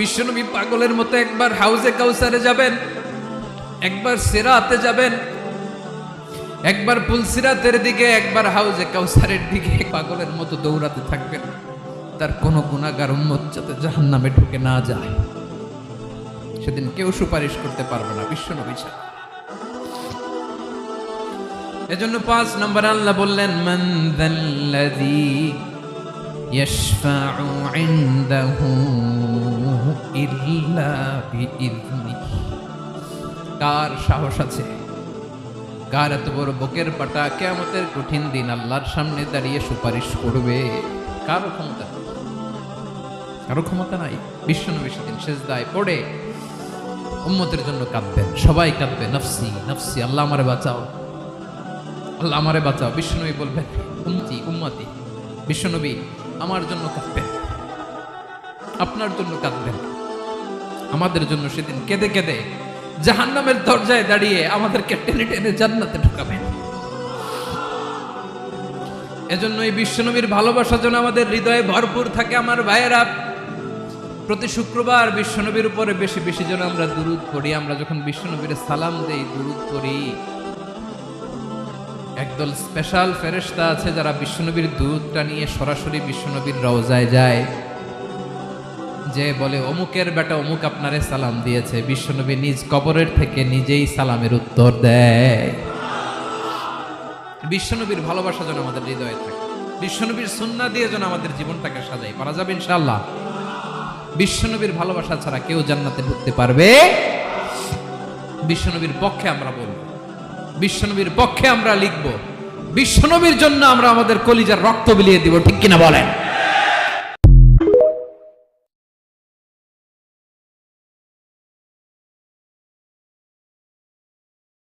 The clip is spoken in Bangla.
বিশ্বনবী পাগলের মতো একবার হাউজে কাউসারে যাবেন, একবার সিরাতে যাবেন, একবার পুলসিরাতের দিকে, একবার হাউজে কাউসারের দিকে পাগলের মতো দৌড়াতে থাকবেন। তার কোনো গুনাহগার উম্মত যাতে জাহান্নামে ঢুকে না যায়, সেদিন কেউ সুপারিশ করতে পারবে না বিশ্বনবী ছাড়া। এজন্য 5 নম্বর আল্লাহ বললেন, মান যাল্লাযী ইয়াশফাউ ইনদাহু ইল্লা বিইযনিহি। কার সাহস আছে, কার এত বড় বুকের পাটা কিয়ামতের কঠিন দিন আল্লাহর সামনে দাঁড়িয়ে সুপারিশ করবে? কারো ক্ষমতা নেই, কারো ক্ষমতা নাই। বিশ্বনবী সেদিন সিজদায় পড়ে উম্মতের জন্য কাঁদবেন, সবাই কাঁদবে, নফসি নফসি, আল্লাহ আমারে বাঁচাও, আল্লাহ আমারে বাঁচাও। বিশ্বনবী বলবেন, উম্মতি উম্মতি। বিশ্বনবী আমার জন্য কাঁদবেন, আপনার জন্য কাঁদবেন, আমাদের জন্য সেদিন কেঁদে কেঁদে জাহান্নামের দরজায় দাঁড়িয়ে আমাদেরকে টেনে টেনে জান্নাতে ঢুকাবেন। এজন্য এই বিশ্বনবীর ভালোবাসা যেন আমাদের হৃদয়ে ভরপুর থাকে। আমার ভাইয়েরা, প্রতি শুক্রবার বিশ্বনবীর উপরে বেশি বেশি যেন আমরা দুরূদ পড়ি। আমরা যখন বিশ্বনবীর সালাম দেই, দুরূদ পড়ি, একদল স্পেশাল ফেরেশতা আছে যারা বিশ্বনবীর দুরূদটা নিয়ে সরাসরি বিশ্বনবীর রওজায় যায়, যে বলে অমুকের বেটা অমুক আপনারে সালাম দিয়েছে। বিশ্বনবী নিজ কবরের থেকে নিজেই সালামের উত্তর দেয়। বিশ্বনবীর ভালোবাসা যেন আমাদের হৃদয়ে থাকে, বিশ্বনবীর সুন্নাহ দিয়ে যেন আমাদের জীবনটাকে সাজাই। পারা যাবে ইনশাআল্লাহ। বিশ্বনবীর ভালোবাসা ছাড়া কেউ জান্নাতে ঢুকতে পারবে? বিশ্বনবীর পক্ষে আমরা বলবো, বিশ্বনবীর পক্ষে আমরা লিখবো, বিশ্বনবীর জন্য আমরা আমাদের কলিজার রক্ত বিলিয়ে দিব, ঠিক কিনা বলেন?